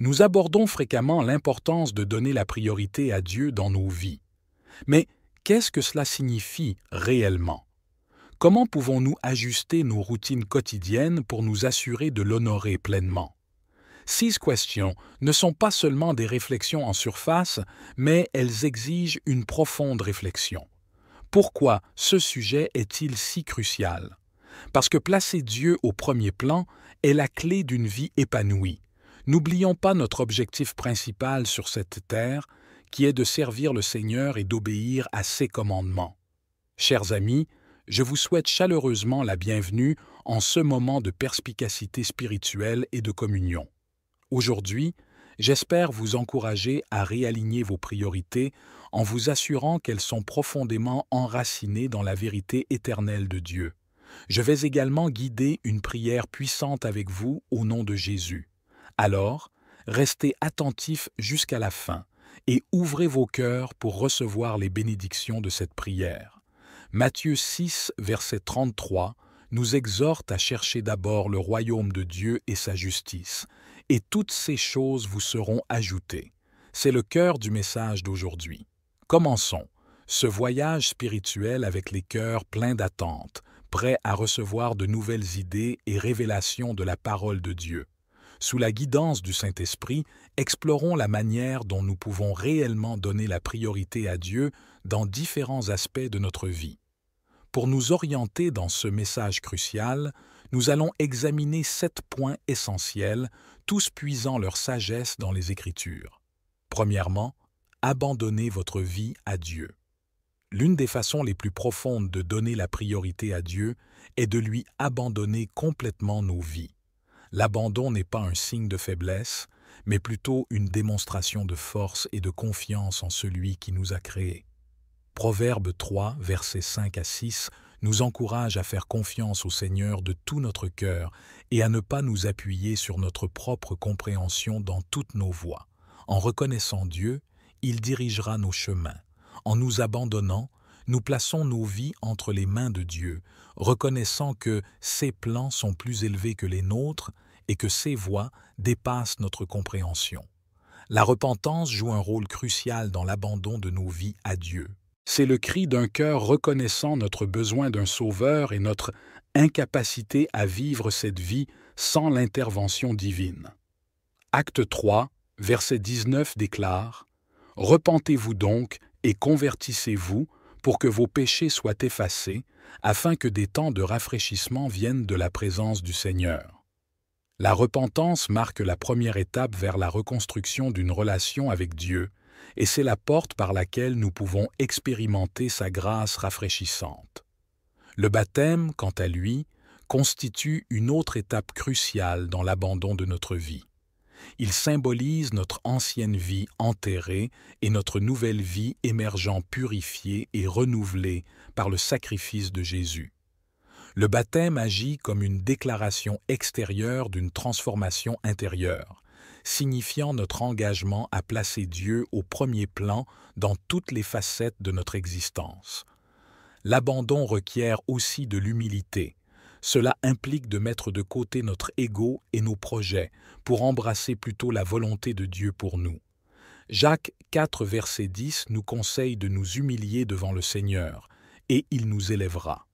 Nous abordons fréquemment l'importance de donner la priorité à Dieu dans nos vies. Mais qu'est-ce que cela signifie réellement? Comment pouvons-nous ajuster nos routines quotidiennes pour nous assurer de l'honorer pleinement? Ces questions ne sont pas seulement des réflexions en surface, mais elles exigent une profonde réflexion. Pourquoi ce sujet est-il si crucial? Parce que placer Dieu au premier plan est la clé d'une vie épanouie. N'oublions pas notre objectif principal sur cette terre, qui est de servir le Seigneur et d'obéir à ses commandements. Chers amis, je vous souhaite chaleureusement la bienvenue en ce moment de perspicacité spirituelle et de communion. Aujourd'hui, j'espère vous encourager à réaligner vos priorités en vous assurant qu'elles sont profondément enracinées dans la vérité éternelle de Dieu. Je vais également guider une prière puissante avec vous au nom de Jésus. Alors, restez attentifs jusqu'à la fin et ouvrez vos cœurs pour recevoir les bénédictions de cette prière. Matthieu 6, verset 33, nous exhorte à chercher d'abord le royaume de Dieu et sa justice, et toutes ces choses vous seront ajoutées. C'est le cœur du message d'aujourd'hui. Commençons ce voyage spirituel avec les cœurs pleins d'attente, prêts à recevoir de nouvelles idées et révélations de la parole de Dieu. Sous la guidance du Saint-Esprit, explorons la manière dont nous pouvons réellement donner la priorité à Dieu dans différents aspects de notre vie. Pour nous orienter dans ce message crucial, nous allons examiner 7 points essentiels, tous puisant leur sagesse dans les Écritures. Premièrement, abandonnez votre vie à Dieu. L'une des façons les plus profondes de donner la priorité à Dieu est de lui abandonner complètement nos vies. L'abandon n'est pas un signe de faiblesse, mais plutôt une démonstration de force et de confiance en celui qui nous a créés. Proverbe 3, versets 5 à 6, nous encourage à faire confiance au Seigneur de tout notre cœur et à ne pas nous appuyer sur notre propre compréhension dans toutes nos voies. En reconnaissant Dieu, il dirigera nos chemins. En nous abandonnant, nous plaçons nos vies entre les mains de Dieu, reconnaissant que ses plans sont plus élevés que les nôtres et que ses voies dépassent notre compréhension. La repentance joue un rôle crucial dans l'abandon de nos vies à Dieu. C'est le cri d'un cœur reconnaissant notre besoin d'un sauveur et notre incapacité à vivre cette vie sans l'intervention divine. Acte 3, verset 19 déclare « Repentez-vous donc et convertissez-vous pour que vos péchés soient effacés, afin que des temps de rafraîchissement viennent de la présence du Seigneur. » La repentance marque la première étape vers la reconstruction d'une relation avec Dieu, et c'est la porte par laquelle nous pouvons expérimenter sa grâce rafraîchissante. Le baptême, quant à lui, constitue une autre étape cruciale dans l'abandon de notre vie. Il symbolise notre ancienne vie enterrée et notre nouvelle vie émergeant purifiée et renouvelée par le sacrifice de Jésus. Le baptême agit comme une déclaration extérieure d'une transformation intérieure, signifiant notre engagement à placer Dieu au premier plan dans toutes les facettes de notre existence. L'abandon requiert aussi de l'humilité. Cela implique de mettre de côté notre ego et nos projets pour embrasser plutôt la volonté de Dieu pour nous. Jacques 4, verset 10 nous conseille de nous humilier devant le Seigneur, et il nous élèvera.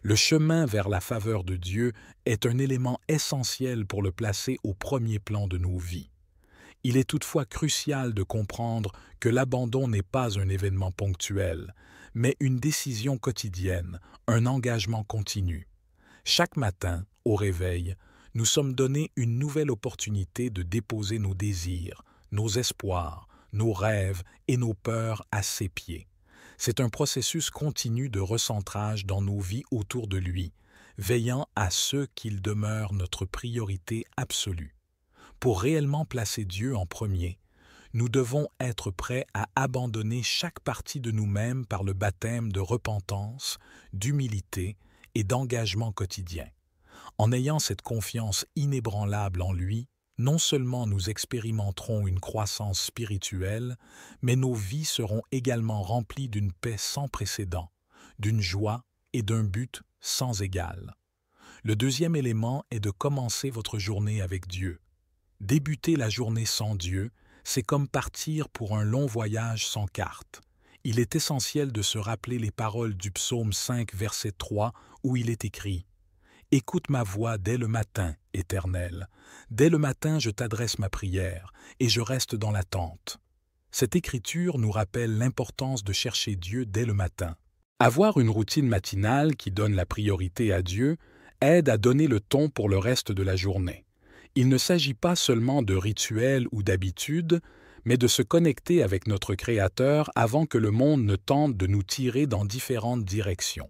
Le chemin vers la faveur de Dieu est un élément essentiel pour le placer au premier plan de nos vies. Il est toutefois crucial de comprendre que l'abandon n'est pas un événement ponctuel, mais une décision quotidienne, un engagement continu. Chaque matin, au réveil, nous sommes donnés une nouvelle opportunité de déposer nos désirs, nos espoirs, nos rêves et nos peurs à ses pieds. C'est un processus continu de recentrage dans nos vies autour de lui, veillant à ce qu'il demeure notre priorité absolue. Pour réellement placer Dieu en premier, nous devons être prêts à abandonner chaque partie de nous-mêmes par le baptême de repentance, d'humilité et d'engagement quotidien. En ayant cette confiance inébranlable en lui, non seulement nous expérimenterons une croissance spirituelle, mais nos vies seront également remplies d'une paix sans précédent, d'une joie et d'un but sans égal. Le deuxième élément est de commencer votre journée avec Dieu. Débuter la journée sans Dieu, c'est comme partir pour un long voyage sans carte. Il est essentiel de se rappeler les paroles du psaume 5, verset 3, où il est écrit « Écoute ma voix dès le matin, Éternel. Dès le matin, je t'adresse ma prière, et je reste dans l'attente. » Cette écriture nous rappelle l'importance de chercher Dieu dès le matin. Avoir une routine matinale qui donne la priorité à Dieu aide à donner le ton pour le reste de la journée. Il ne s'agit pas seulement de rituels ou d'habitudes, mais de se connecter avec notre Créateur avant que le monde ne tente de nous tirer dans différentes directions.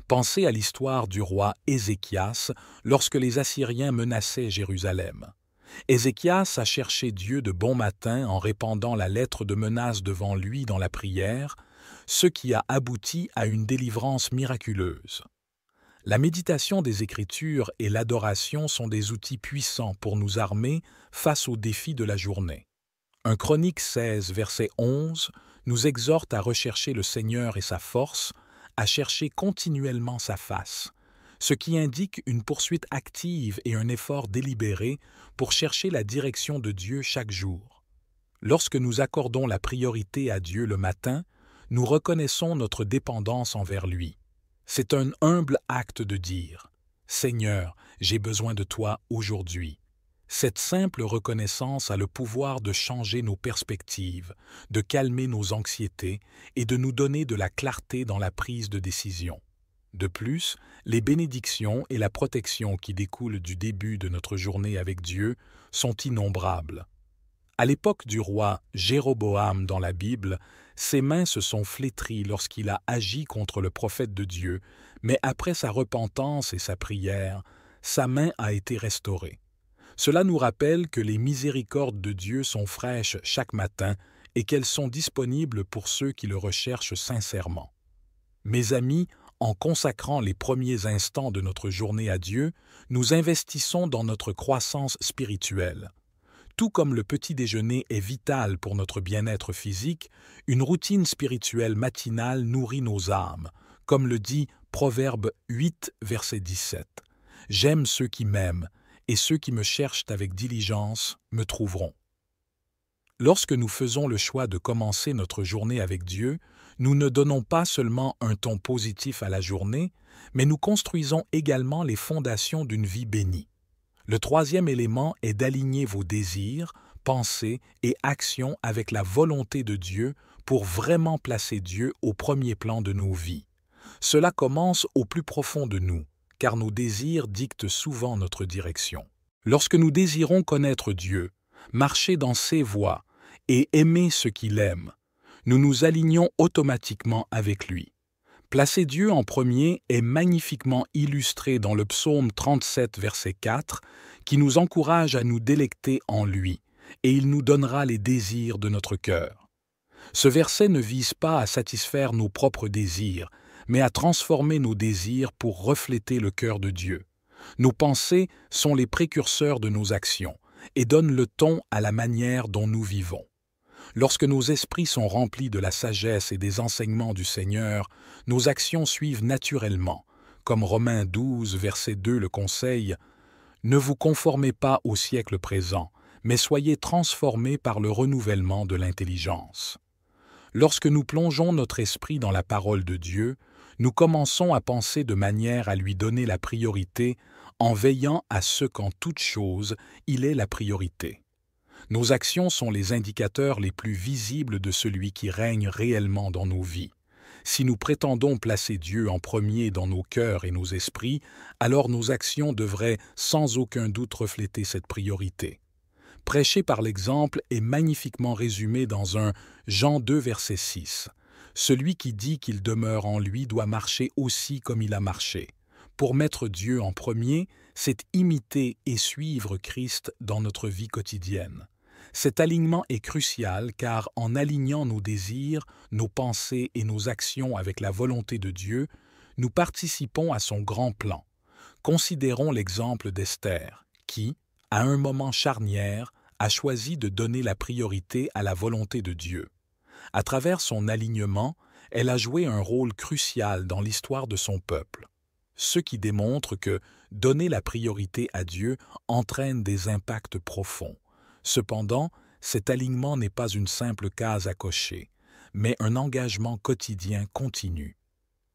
Pensez à l'histoire du roi Ézéchias lorsque les Assyriens menaçaient Jérusalem. Ézéchias a cherché Dieu de bon matin en répandant la lettre de menace devant lui dans la prière, ce qui a abouti à une délivrance miraculeuse. La méditation des Écritures et l'adoration sont des outils puissants pour nous armer face aux défis de la journée. 1 Chroniques 16, verset 11, nous exhorte à rechercher le Seigneur et sa force, à chercher continuellement sa face, ce qui indique une poursuite active et un effort délibéré pour chercher la direction de Dieu chaque jour. Lorsque nous accordons la priorité à Dieu le matin, nous reconnaissons notre dépendance envers lui. C'est un humble acte de dire « Seigneur, j'ai besoin de toi aujourd'hui ». Cette simple reconnaissance a le pouvoir de changer nos perspectives, de calmer nos anxiétés et de nous donner de la clarté dans la prise de décision. De plus, les bénédictions et la protection qui découlent du début de notre journée avec Dieu sont innombrables. À l'époque du roi Jéroboam dans la Bible, ses mains se sont flétries lorsqu'il a agi contre le prophète de Dieu, mais après sa repentance et sa prière, sa main a été restaurée. Cela nous rappelle que les miséricordes de Dieu sont fraîches chaque matin et qu'elles sont disponibles pour ceux qui le recherchent sincèrement. Mes amis, en consacrant les premiers instants de notre journée à Dieu, nous investissons dans notre croissance spirituelle. Tout comme le petit déjeuner est vital pour notre bien-être physique, une routine spirituelle matinale nourrit nos âmes, comme le dit Proverbe 8, verset 17. « J'aime ceux qui m'aiment, et ceux qui me cherchent avec diligence me trouveront. » Lorsque nous faisons le choix de commencer notre journée avec Dieu, nous ne donnons pas seulement un ton positif à la journée, mais nous construisons également les fondations d'une vie bénie. Le troisième élément est d'aligner vos désirs, pensées et actions avec la volonté de Dieu pour vraiment placer Dieu au premier plan de nos vies. Cela commence au plus profond de nous, car nos désirs dictent souvent notre direction. Lorsque nous désirons connaître Dieu, marcher dans ses voies et aimer ce qu'il aime, nous nous alignons automatiquement avec lui. Placer Dieu en premier est magnifiquement illustré dans le psaume 37, verset 4, qui nous encourage à nous délecter en lui, et il nous donnera les désirs de notre cœur. Ce verset ne vise pas à satisfaire nos propres désirs, mais à transformer nos désirs pour refléter le cœur de Dieu. Nos pensées sont les précurseurs de nos actions et donnent le ton à la manière dont nous vivons. Lorsque nos esprits sont remplis de la sagesse et des enseignements du Seigneur, nos actions suivent naturellement, comme Romains 12, verset 2 le conseille « Ne vous conformez pas au siècle présent, mais soyez transformés par le renouvellement de l'intelligence. » Lorsque nous plongeons notre esprit dans la parole de Dieu, nous commençons à penser de manière à lui donner la priorité en veillant à ce qu'en toute chose, il est la priorité. Nos actions sont les indicateurs les plus visibles de celui qui règne réellement dans nos vies. Si nous prétendons placer Dieu en premier dans nos cœurs et nos esprits, alors nos actions devraient sans aucun doute refléter cette priorité. Prêcher par l'exemple est magnifiquement résumé dans un Jean 2, verset 6. Celui qui dit qu'il demeure en lui doit marcher aussi comme il a marché. Pour mettre Dieu en premier, c'est imiter et suivre Christ dans notre vie quotidienne. Cet alignement est crucial car en alignant nos désirs, nos pensées et nos actions avec la volonté de Dieu, nous participons à son grand plan. Considérons l'exemple d'Esther, qui, à un moment charnière, a choisi de donner la priorité à la volonté de Dieu. À travers son alignement, elle a joué un rôle crucial dans l'histoire de son peuple, ce qui démontre que donner la priorité à Dieu entraîne des impacts profonds, Cependant, cet alignement n'est pas une simple case à cocher, mais un engagement quotidien continu.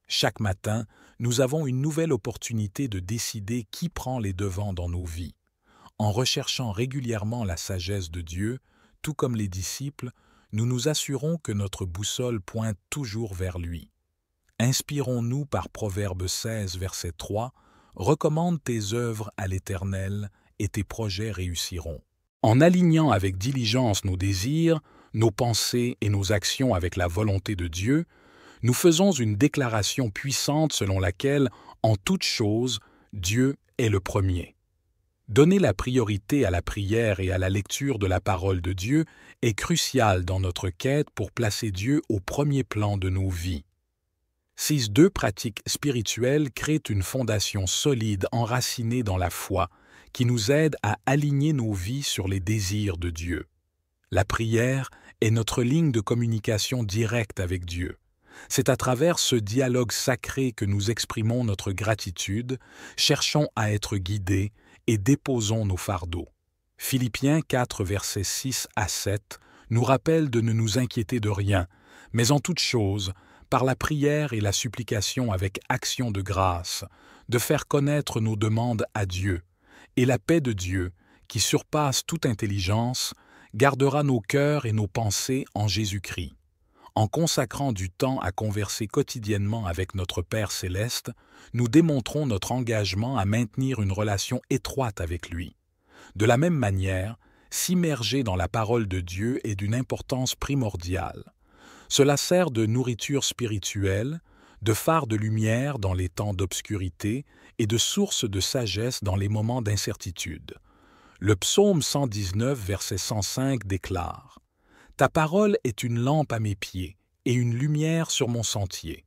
Chaque matin, nous avons une nouvelle opportunité de décider qui prend les devants dans nos vies. En recherchant régulièrement la sagesse de Dieu, tout comme les disciples, nous nous assurons que notre boussole pointe toujours vers lui. Inspirons-nous par Proverbe 16, verset 3, « Recommande tes œuvres à l'Éternel, et tes projets réussiront. » En alignant avec diligence nos désirs, nos pensées et nos actions avec la volonté de Dieu, nous faisons une déclaration puissante selon laquelle, en toute chose, Dieu est le premier. Donner la priorité à la prière et à la lecture de la parole de Dieu est crucial dans notre quête pour placer Dieu au premier plan de nos vies. Ces deux pratiques spirituelles créent une fondation solide enracinée dans la foi qui nous aide à aligner nos vies sur les désirs de Dieu. La prière est notre ligne de communication directe avec Dieu. C'est à travers ce dialogue sacré que nous exprimons notre gratitude, cherchons à être guidés et déposons nos fardeaux. Philippiens 4, versets 6 à 7 nous rappelle de ne nous inquiéter de rien, mais en toute chose, par la prière et la supplication avec action de grâce, de faire connaître nos demandes à Dieu, et la paix de Dieu, qui surpasse toute intelligence, gardera nos cœurs et nos pensées en Jésus-Christ. En consacrant du temps à converser quotidiennement avec notre Père céleste, nous démontrons notre engagement à maintenir une relation étroite avec lui. De la même manière, s'immerger dans la parole de Dieu est d'une importance primordiale. Cela sert de nourriture spirituelle, de phare de lumière dans les temps d'obscurité et de source de sagesse dans les moments d'incertitude. Le psaume 119, verset 105 déclare « Ta parole est une lampe à mes pieds et une lumière sur mon sentier. »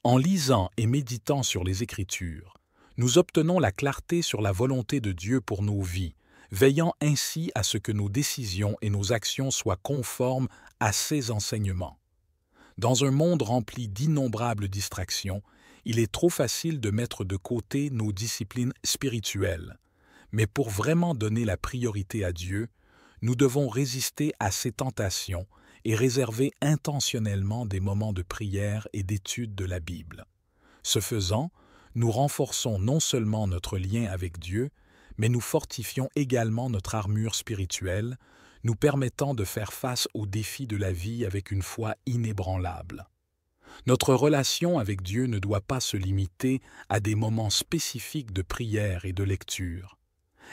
En lisant et méditant sur les Écritures, nous obtenons la clarté sur la volonté de Dieu pour nos vies, veillant ainsi à ce que nos décisions et nos actions soient conformes à ses enseignements. Dans un monde rempli d'innombrables distractions, il est trop facile de mettre de côté nos disciplines spirituelles. Mais pour vraiment donner la priorité à Dieu, nous devons résister à ces tentations et réserver intentionnellement des moments de prière et d'étude de la Bible. Ce faisant, nous renforçons non seulement notre lien avec Dieu, mais nous fortifions également notre armure spirituelle, nous permettant de faire face aux défis de la vie avec une foi inébranlable. Notre relation avec Dieu ne doit pas se limiter à des moments spécifiques de prière et de lecture.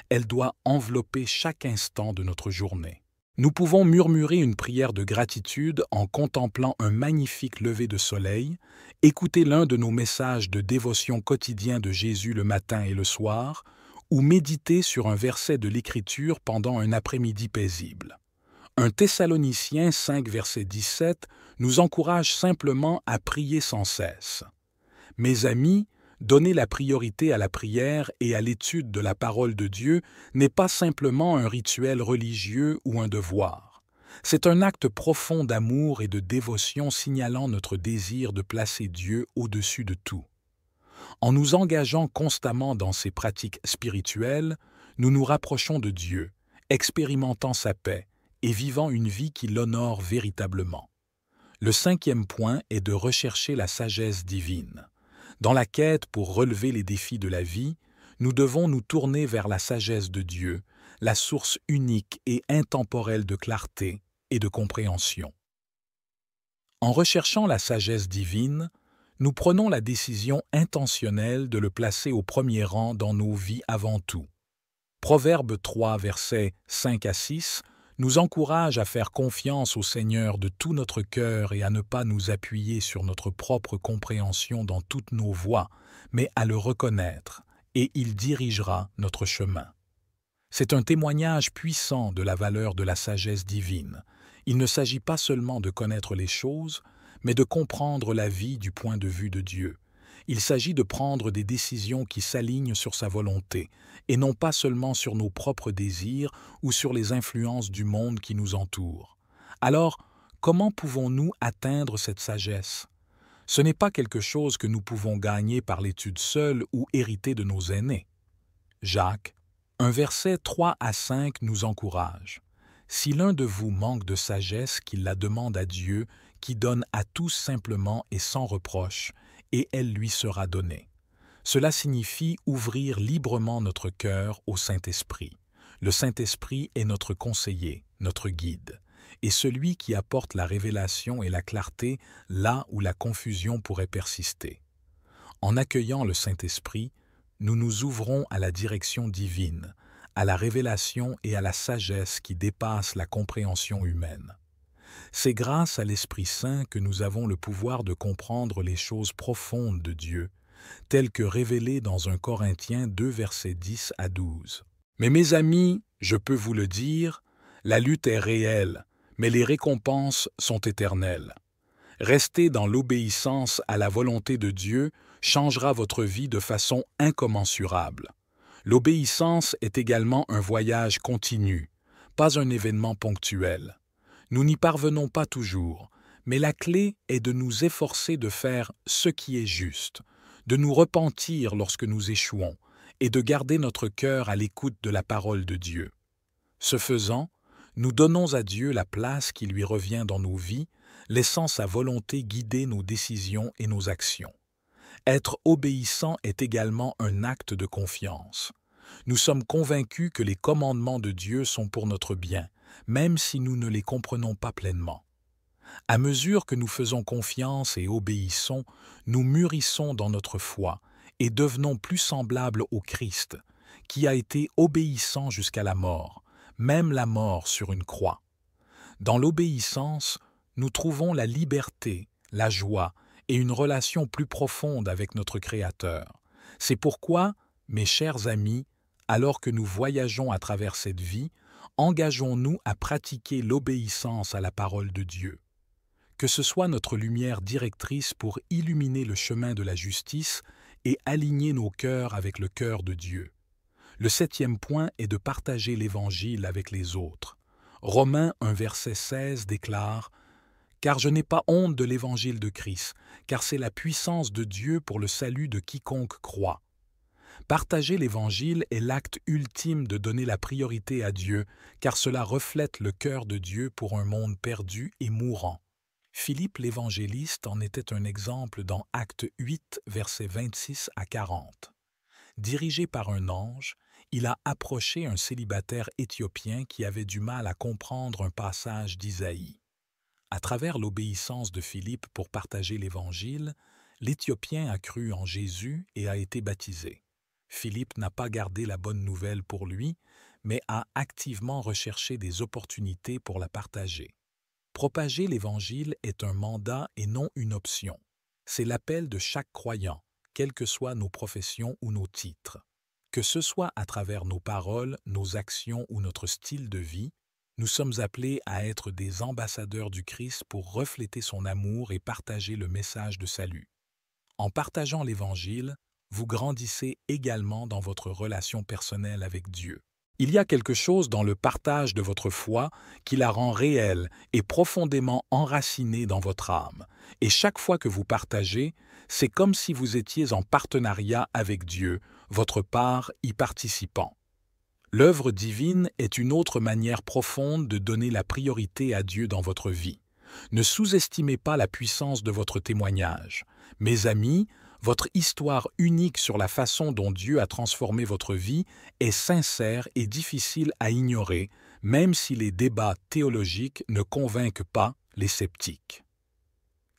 Elle doit envelopper chaque instant de notre journée. Nous pouvons murmurer une prière de gratitude en contemplant un magnifique lever de soleil, écouter l'un de nos messages de dévotion quotidien de Jésus le matin et le soir, ou méditer sur un verset de l'Écriture pendant un après-midi paisible. 1 Thessaloniciens 5, verset 17 nous encourage simplement à prier sans cesse. Mes amis, donner la priorité à la prière et à l'étude de la parole de Dieu n'est pas simplement un rituel religieux ou un devoir. C'est un acte profond d'amour et de dévotion signalant notre désir de placer Dieu au-dessus de tout. En nous engageant constamment dans ces pratiques spirituelles, nous nous rapprochons de Dieu, expérimentant sa paix et vivant une vie qui l'honore véritablement. Le 5e point est de rechercher la sagesse divine. Dans la quête pour relever les défis de la vie, nous devons nous tourner vers la sagesse de Dieu, la source unique et intemporelle de clarté et de compréhension. En recherchant la sagesse divine, nous prenons la décision intentionnelle de le placer au premier rang dans nos vies avant tout. Proverbe 3, versets 5 à 6, nous encourage à faire confiance au Seigneur de tout notre cœur et à ne pas nous appuyer sur notre propre compréhension dans toutes nos voies, mais à le reconnaître, et il dirigera notre chemin. C'est un témoignage puissant de la valeur de la sagesse divine. Il ne s'agit pas seulement de connaître les choses, mais de comprendre la vie du point de vue de Dieu. Il s'agit de prendre des décisions qui s'alignent sur sa volonté, et non pas seulement sur nos propres désirs ou sur les influences du monde qui nous entoure. Alors, comment pouvons-nous atteindre cette sagesse? Ce n'est pas quelque chose que nous pouvons gagner par l'étude seule ou hériter de nos aînés. Jacques, un verset 3 à 5 nous encourage. Si l'un de vous manque de sagesse, qu'il la demande à Dieu, qui donne à tous simplement et sans reproche, et elle lui sera donnée. Cela signifie ouvrir librement notre cœur au Saint-Esprit. Le Saint-Esprit est notre conseiller, notre guide, et celui qui apporte la révélation et la clarté là où la confusion pourrait persister. En accueillant le Saint-Esprit, nous nous ouvrons à la direction divine, à la révélation et à la sagesse qui dépassent la compréhension humaine. C'est grâce à l'Esprit Saint que nous avons le pouvoir de comprendre les choses profondes de Dieu, telles que révélées dans 1 Corinthiens 2, versets 10 à 12. Mais mes amis, je peux vous le dire, la lutte est réelle, mais les récompenses sont éternelles. Rester dans l'obéissance à la volonté de Dieu changera votre vie de façon incommensurable. L'obéissance est également un voyage continu, pas un événement ponctuel. Nous n'y parvenons pas toujours, mais la clé est de nous efforcer de faire ce qui est juste, de nous repentir lorsque nous échouons et de garder notre cœur à l'écoute de la parole de Dieu. Ce faisant, nous donnons à Dieu la place qui lui revient dans nos vies, laissant sa volonté guider nos décisions et nos actions. Être obéissant est également un acte de confiance. Nous sommes convaincus que les commandements de Dieu sont pour notre bien, même si nous ne les comprenons pas pleinement. À mesure que nous faisons confiance et obéissons, nous mûrissons dans notre foi et devenons plus semblables au Christ, qui a été obéissant jusqu'à la mort, même la mort sur une croix. Dans l'obéissance, nous trouvons la liberté, la joie et une relation plus profonde avec notre Créateur. C'est pourquoi, mes chers amis, alors que nous voyageons à travers cette vie, engageons-nous à pratiquer l'obéissance à la parole de Dieu. Que ce soit notre lumière directrice pour illuminer le chemin de la justice et aligner nos cœurs avec le cœur de Dieu. Le 7e point est de partager l'Évangile avec les autres. Romains 1, verset 16 déclare « Car je n'ai pas honte de l'Évangile de Christ, car c'est la puissance de Dieu pour le salut de quiconque croit. » Partager l'Évangile est l'acte ultime de donner la priorité à Dieu, car cela reflète le cœur de Dieu pour un monde perdu et mourant. Philippe l'évangéliste en était un exemple dans Acte 8, versets 26 à 40. Dirigé par un ange, il a approché un célibataire éthiopien qui avait du mal à comprendre un passage d'Isaïe. À travers l'obéissance de Philippe pour partager l'Évangile, l'Éthiopien a cru en Jésus et a été baptisé. Philippe n'a pas gardé la bonne nouvelle pour lui, mais a activement recherché des opportunités pour la partager. Propager l'Évangile est un mandat et non une option. C'est l'appel de chaque croyant, quelles que soient nos professions ou nos titres. Que ce soit à travers nos paroles, nos actions ou notre style de vie, nous sommes appelés à être des ambassadeurs du Christ pour refléter son amour et partager le message de salut. En partageant l'Évangile, vous grandissez également dans votre relation personnelle avec Dieu. Il y a quelque chose dans le partage de votre foi qui la rend réelle et profondément enracinée dans votre âme. Et chaque fois que vous partagez, c'est comme si vous étiez en partenariat avec Dieu, votre part y participant. L'œuvre divine est une autre manière profonde de donner la priorité à Dieu dans votre vie. Ne sous-estimez pas la puissance de votre témoignage. Mes amis, votre histoire unique sur la façon dont Dieu a transformé votre vie est sincère et difficile à ignorer, même si les débats théologiques ne convainquent pas les sceptiques.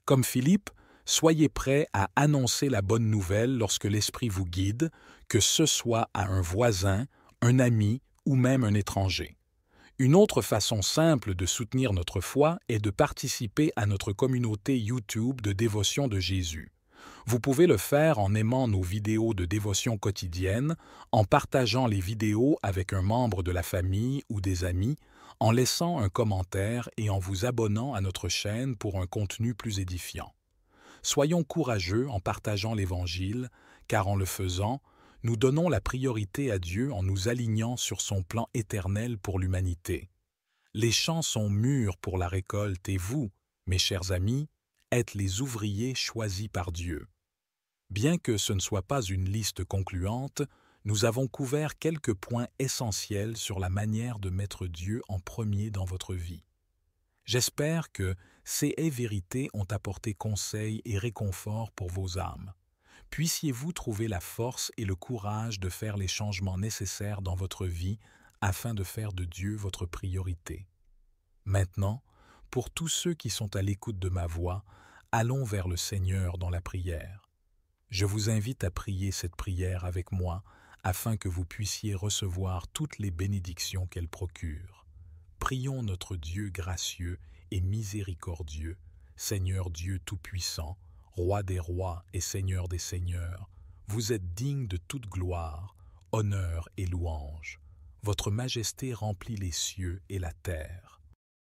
Comme Philippe, soyez prêts à annoncer la bonne nouvelle lorsque l'Esprit vous guide, que ce soit à un voisin, un ami ou même un étranger. Une autre façon simple de soutenir notre foi est de participer à notre communauté YouTube de dévotion de Jésus. Vous pouvez le faire en aimant nos vidéos de dévotion quotidienne, en partageant les vidéos avec un membre de la famille ou des amis, en laissant un commentaire et en vous abonnant à notre chaîne pour un contenu plus édifiant. Soyons courageux en partageant l'Évangile, car en le faisant, nous donnons la priorité à Dieu en nous alignant sur son plan éternel pour l'humanité. Les champs sont mûrs pour la récolte et vous, mes chers amis, êtes les ouvriers choisis par Dieu. Bien que ce ne soit pas une liste concluante, nous avons couvert quelques points essentiels sur la manière de mettre Dieu en premier dans votre vie. J'espère que ces vérités ont apporté conseil et réconfort pour vos âmes. Puissiez-vous trouver la force et le courage de faire les changements nécessaires dans votre vie afin de faire de Dieu votre priorité. Maintenant, pour tous ceux qui sont à l'écoute de ma voix, allons vers le Seigneur dans la prière. Je vous invite à prier cette prière avec moi afin que vous puissiez recevoir toutes les bénédictions qu'elle procure. Prions notre Dieu gracieux et miséricordieux, Seigneur Dieu Tout-Puissant, Roi des rois et Seigneur des seigneurs. Vous êtes digne de toute gloire, honneur et louange. Votre majesté remplit les cieux et la terre.